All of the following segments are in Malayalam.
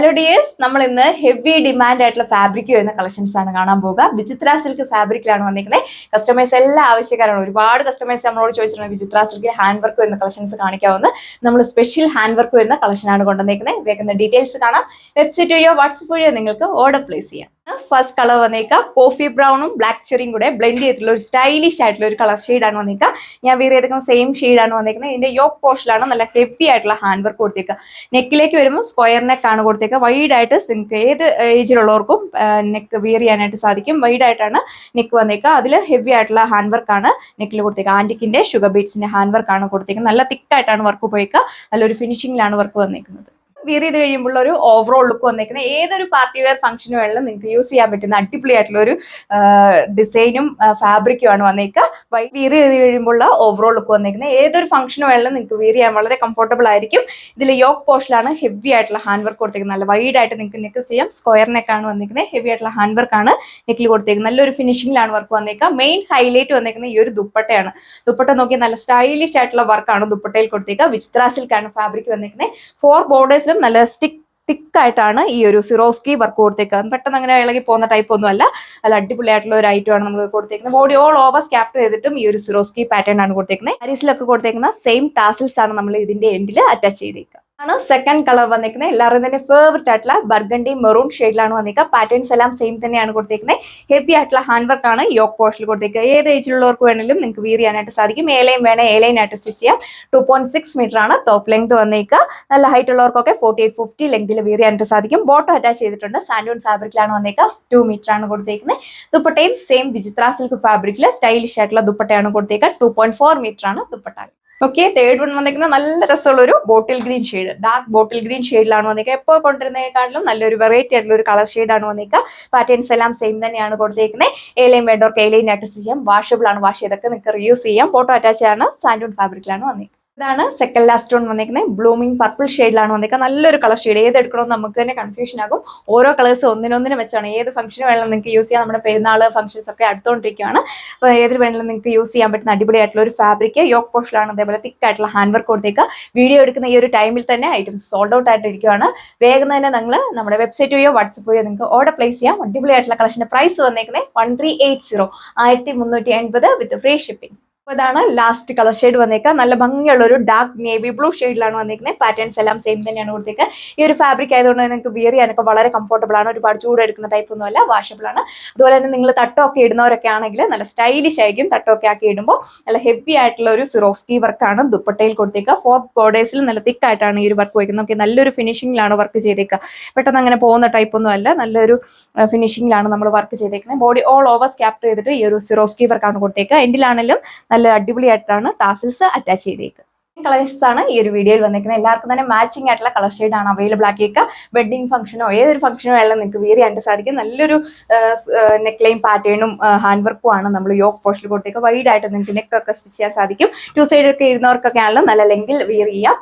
Hello dears, നമ്മൾ ഇന്ന് ഹെവി ഡിമാൻഡ് ആയിട്ടുള്ള ഫാബ്രിക് വരുന്ന കളക്ഷൻസ് ആണ് കാണാൻ പോകുക. വിചിത്ര സിൽക്ക് ഫാബ്രിക്കിലാണ് വന്നിരിക്കുന്നത്. കസ്റ്റമേഴ്സ് എല്ലാ ആവശ്യക്കാരാണ്. ഒരുപാട് കസ്റ്റമേഴ്സ് നമ്മളോട് ചോദിച്ചിട്ടുണ്ട് വിചിത്ര സിൽക്ക് ഹാൻഡ് വർക്ക് വരുന്ന കളക്ഷൻസ് കാണിക്കാവുന്ന. നമ്മൾ സ്പെഷ്യൽ ഹാൻഡ് വർക്ക് വരുന്ന കളക്ഷൻ ആണ് കൊണ്ടുവന്നിരിക്കുന്നത്. വേഗം ഡീറ്റെയിൽസ് കാണാം. വെബ്സൈറ്റ് വഴിയോ വാട്സ്ആപ്പ് വഴിയോ നിങ്ങൾക്ക് ഓർഡർ പ്ലേസ് ചെയ്യാം. ഫസ്റ്റ് കളർ വന്നേക്കുക കോഫി ബ്രൗണും ബ്ലാക്ക് ചെറിയും കൂടെ ബ്ലെൻഡ് ചെയ്തിട്ടുള്ള ഒരു സ്റ്റൈലിഷ് ആയിട്ടുള്ള ഒരു കളർ ഷെയ്ഡാണ് വന്നേക്കുക. ഞാൻ വേറെ എടുക്കുന്ന സെയിം ഷെയ്ഡാണ് വന്നേക്കുന്നത്. ഇതിന്റെ യോക്ക് പോർഷനിലാണ് നല്ല ഹെവി ആയിട്ടുള്ള ഹാൻഡ് വർക്ക് കൊടുത്തേക്കുക. നെക്കിലേക്ക് വരുമ്പോൾ സ്ക്വയർ നെക്ക് ആണ് കൊടുത്തേക്കുക. വൈഡ് ആയിട്ട് നിങ്ങൾക്ക് ഏത് ഏജിലുള്ളവർക്കും നെക്ക് വിയർ ചെയ്യാനായിട്ട് സാധിക്കും. വൈഡ് ആയിട്ടാണ് നെക്ക് വന്നേക്കുക. അതിൽ ഹെവി ആയിട്ടുള്ള ഹാൻഡ് വർക്ക് ആണ് നെക്കിൽ കൊടുത്തേക്കുക. ആന്റിക്കിന്റെ ഷുഗർ ബീഡ്സിന്റെ ഹാൻഡ് വർക്ക് ആണ് കൊടുത്തേക്കുന്നത്. നല്ല തിക്കായിട്ടാണ് വർക്ക് പോയേക്കുക. നല്ലൊരു ഫിനിഷിംഗിലാണ് വർക്ക് വന്നേക്കുന്നത്. വിയർ ചെയ്ത് കഴിയുമ്പോൾ ഒരു ഓവറോൾ ലുക്ക് വന്നേക്കുന്നത്. ഏതൊരു പാർട്ടി വെയർ ഫംഗ്ഷന് വേണമെങ്കിലും നിങ്ങൾക്ക് യൂസ് ചെയ്യാൻ പറ്റുന്ന അടിപൊളിയായിട്ടുള്ള ഒരു ഡിസൈനും ഫാബ്രിക്കും ആണ് വന്നേക്കുക. വിയർ ചെയ്ത് കഴിയുമ്പോൾ ഓവറോൾ ലുക്ക് വന്നേക്കുന്നത്. ഏതൊരു ഫംഗ്ഷന് വേണമെങ്കിലും നിങ്ങൾക്ക് വിയർ ചെയ്യാൻ വളരെ കംഫർട്ടബിൾ ആയിരിക്കും. ഇതിൽ യോക്ക് പോർഷനിലാണ് ഹെവി ആയിട്ടുള്ള ഹാൻഡ് വർക്ക് കൊടുത്തേക്കുന്നത്. നല്ല വൈഡ് ആയിട്ട് നിങ്ങൾക്ക് നെക്ക് ചെയ്യാം. സ്ക്വയർ നെക്കാണ് വന്നിരിക്കുന്നത്. ഹെവി ആയിട്ടുള്ള ഹാൻഡ് വർക്ക് ആണ് നെക്കിൽ കൊടുത്തേക്കുന്നത്. നല്ലൊരു ഫിനിഷിംഗിലാണ് വർക്ക് വന്നേക്കുക. മെയിൻ ഹൈലൈറ്റ് വന്നേക്കുന്നത് ഈ ഒരു ദുപ്പട്ടയാണ്. ദുപ്പട്ട നോക്കിയാൽ നല്ല സ്റ്റൈലിഷ് ആയിട്ടുള്ള വർക്കാണ് ദുപ്പട്ടയിൽ കൊടുത്തേക്കുക. വിചിത്ര സിൽക്കാണ് ഫാബ്രിക് വന്നിരിക്കുന്നത്. 4 ബോർഡേഴ്സ് നല്ല തിക്കായിട്ടാണ് ഈ ഒരു സിറോസ്കി വർക്ക് കൊടുത്തേക്കുന്നത്. പെട്ടെന്ന് അങ്ങനെ ഇളകി പോകുന്ന ടൈപ്പ് ഒന്നും അല്ല. നല്ല അടിപൊളിയായിട്ടുള്ള ഒരു ഐറ്റം ആണ് നമ്മൾ കൊടുത്തേക്കുന്നത്. ബോഡി ഓൾ ഓവർ സ്കാപ്റ്റർ ചെയ്തിട്ടും ഈ ഒരു സിറോസ്കി പാറ്റേൺ ആണ് കൊടുത്തേക്കുന്നത്. സാരീസിലൊക്കെ കൊടുത്തേക്കുന്ന സെയിം ടാസിൽസ് ആണ് നമ്മൾ ഇതിന്റെ എൻഡിൽ അറ്റാച്ച് ചെയ്തേക്കുക. ആണ് സെക്കൻഡ് കളർ വന്നിരിക്കുന്നത്. എല്ലാവരും തന്നെ ഫേവറേറ്റ് ആയിട്ടുള്ള ബർഗണ്ടി മെറൂൺ ഷെയ്ഡിലാണ് വന്നിരിക്കുക. പാറ്റേൺസ് എല്ലാം സെയിം തന്നെയാണ് കൊടുത്തേക്കുന്നത്. ഹെവി ആയിട്ടുള്ള ഹാൻഡ് വർക്ക് ആണ് യോക്ക് പോർഷനിൽ കൊടുത്തേക്കുക. ഏത് ഏജിലുള്ളവർക്ക് വേണമെങ്കിലും നിങ്ങൾക്ക് വിയർ ചെയ്യാനായിട്ട് സാധിക്കും. ഏലയും വേണേ ഏലൈനായിട്ട് സ്റ്റിച്ച് ചെയ്യാം. 2.6 മീറ്റർ ആണ് ടോപ്പ് ലെങ്ത് വന്നിരിക്കുക. നല്ല ഹൈറ്റ് ഉള്ളവർക്കൊക്കെ 48-50 ലെങ്തിൽ വിയർ ചെയ്യാനായിട്ട് സാധിക്കും. ബോട്ടം അറ്റാച്ച് ചെയ്തിട്ടുണ്ട്. സാൻഡൂൺ ഫാബ്രിക്കിലാണ് വന്നിരിക്കുക. 2 മീറ്റർ ആണ് കൊടുത്തേക്കുന്നത്. ദുപ്പട്ടയും സെയിം വിചിത്ര സിൽക്ക് ഫാബ്രിക്കിൽ സ്റ്റൈലിഷ് ആയിട്ടുള്ള ദുപ്പട്ടയാണ് കൊടുത്തേക്കുക. 2.4 മീറ്റർ ആണ് ദുപ്പട്ട. ഓക്കെ, തേർഡ് വൺ വന്നിരിക്കുന്നത് നല്ല രസമുള്ള ഒരു bottle green shade. Dark bottle green ഷെയ്ഡിലാണ് വന്നിരിക്കുക. എപ്പോൾ കൊണ്ടുവരുന്നതിനേക്കാളും നല്ലൊരു വെറൈറ്റി ആയിട്ടുള്ള ഒരു കളർ ഷെയ്ഡാണ് വന്നിരിക്കുക. പാറ്റേൺസ് എല്ലാം സെയിം തന്നെയാണ് കൊടുത്തേക്കുന്നത്. ഏലയും വേണ്ടവർക്ക് ഏലൈനായിട്ട് സ്റ്റിച്ച് ചെയ്യാം. വാഷബിൾ ആണ്. വാഷ് ചെയ്തൊക്കെ നിങ്ങൾക്ക് റീയൂസ് ചെയ്യാം. ഫോട്ടോ അറ്റാച്ച് ആണ്. സാൻഡൂൺ ഫാബ്രിക്കിലാണ് വന്നിരിക്കുന്നത്. ഇതാണ് സെക്കൻഡ് ലാസ്റ്റ് വൺ വന്നിരിക്കുന്നത്. ബ്ലൂമിംഗ് പർപ്പിൾ ഷെയ്ഡിലാണ് വന്നിരിക്കുന്നത്. നല്ലൊരു കളർ ഷെയ്ഡ്. ഏത് എടുക്കണമെന്ന് നമുക്ക് തന്നെ കൺഫ്യൂഷൻ ആകും. ഓരോ കളേഴ്സ് ഒന്നിനൊന്നിനും വെച്ചാണ്. ഏത് ഫംഗ്ഷന് വേണമെങ്കിലും നിങ്ങൾക്ക് യൂസ് ചെയ്യാം. നമ്മുടെ പെരുന്നാൾ ഫംഗ്ഷൻസ് ഒക്കെ അടുത്തോണ്ടിരിക്കുകയാണ്. അപ്പോൾ ഏത് വേണമെങ്കിലും നിങ്ങൾക്ക് യൂസ് ചെയ്യാൻ പറ്റുന്ന അടിപൊളിയായിട്ടുള്ള ഒരു ഫാബ്രിക്. യോക്ക് പോർഷനിലാണ് അതേപോലെ തിക്കായിട്ടുള്ള ഹാൻഡ് വർക്ക് കൊടുത്തേക്കുക. വീഡിയോ എടുക്കുന്ന ഈ ഒരു ടൈമിൽ തന്നെ ഐറ്റംസ് സോൾഡ് ഔട്ട് ആയിട്ടിരിക്കുകയാണ്. വേഗം തന്നെ നിങ്ങൾ നമ്മുടെ വെബ്സൈറ്റ് വഴിയോ വാട്സ്ആപ്പ് വഴിയോ നിങ്ങൾക്ക് ഓർഡർ പ്ലേസ് ചെയ്യാം. അടിപൊളിയായിട്ടുള്ള കളക്ഷന്റെ പ്രൈസ് വന്നേക്കുന്നത് 1380 1380 വിത്ത് ഫ്രീ ഷിപ്പിംഗ്. ഇതാണ് ലാസ്റ്റ് കളർ ഷെയ്ഡ് വന്നേക്കുക. നല്ല ഭംഗിയുള്ള ഒരു ഡാർക്ക് നേവി ബ്ലൂ ഷെയ്ഡിലാണ് വന്നിരിക്കുന്നത്. പാറ്റേൺസ് എല്ലാം സെയിം തന്നെയാണ് കൊടുത്തേക്കുക. ഈ ഒരു ഫാബ്രിക് ആയതുകൊണ്ട് നിങ്ങൾക്ക് വിയർ ചെയ്യാനൊക്കെ വളരെ കംഫർട്ടബിൾ ആണ്. ഒരുപാട് ചൂടെടുക്കുന്ന ടൈപ്പ് ഒന്നും അല്ല. വാഷബിൾ ആണ്. അതുപോലെ തന്നെ നിങ്ങൾ തട്ടമൊക്കെ ഇടുന്നവരൊക്കെ ആണെങ്കിൽ നല്ല സ്റ്റൈലിഷ് ആയിരിക്കും. തട്ടമൊക്കെ ആക്കി ഇടുമ്പോൾ നല്ല ഹെവി ആയിട്ടുള്ള ഒരു സിറോസ്കി വർക്കാണ് ദുപ്പട്ടയിൽ കൊടുത്തേക്കുക. 4 ബോർഡേഴ്സിൽ നല്ല തിക്കായിട്ടാണ് ഈ ഒരു വർക്ക് വയ്ക്കുന്നത്. നമുക്ക് നല്ലൊരു ഫിനിഷിംഗിലാണ് വർക്ക് ചെയ്തേക്കുക. പെട്ടെന്ന് അങ്ങനെ പോകുന്ന ടൈപ്പ് ഒന്നും അല്ല. നല്ലൊരു ഫിനിഷിംഗിലാണ് നമ്മൾ വർക്ക് ചെയ്തേക്കുന്നത്. ബോഡി ഓൾ ഓവർ സ്കാപ്റ്റർ ചെയ്തിട്ട് ഈ ഒരു സിറോസ്കി വർക്കാണ് കൊടുത്തേക്കുക. എൻഡിലാണെങ്കിലും നല്ല അടിപൊളിയായിട്ടാണ് ടാസിൽസ് അറ്റാച്ച് ചെയ്തേക്കുക. കളേഴ്സ് ആണ് ഈ ഒരു വീഡിയോയിൽ വന്നിരിക്കുന്നത്. എല്ലാവർക്കും തന്നെ മാച്ചിങ് ആയിട്ടുള്ള കളർ ഷെയ്ഡ് ആണ് അവൈലബിൾ ആക്കിയേക്കുക. വെഡിങ് ഫംഗ്ഷനോ ഏതൊരു ഫംഗ്ഷനോ എല്ലാം നിങ്ങൾക്ക് വിയർ ചെയ്യാൻ സാധിക്കും. നല്ലൊരു നെക്ക് ലൈൻ പാറ്റേണും ഹാൻഡ് വർക്കും ആണ് നമ്മൾ യോക്ക് പോർഷനിൽ കൊടുത്തേക്കുക. വൈഡ് ആയിട്ട് നിങ്ങൾക്ക് നെക്കൊക്കെ സ്റ്റിച്ച് ചെയ്യാൻ സാധിക്കും. 2 സൈഡ് ഒക്കെ ഇരുന്നവർക്കൊക്കെ ആണെങ്കിലും നല്ല ലെങ്കിൽ വിയർ ചെയ്യാം.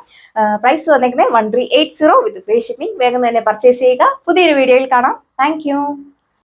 പ്രൈസ് വന്നിരിക്കുന്നത് 1380 വിത്ത് ഫ്രീ ഷിപ്പിംഗ്. വേഗം തന്നെ പർച്ചേസ് ചെയ്യുക. പുതിയൊരു വീഡിയോയിൽ കാണാം. താങ്ക്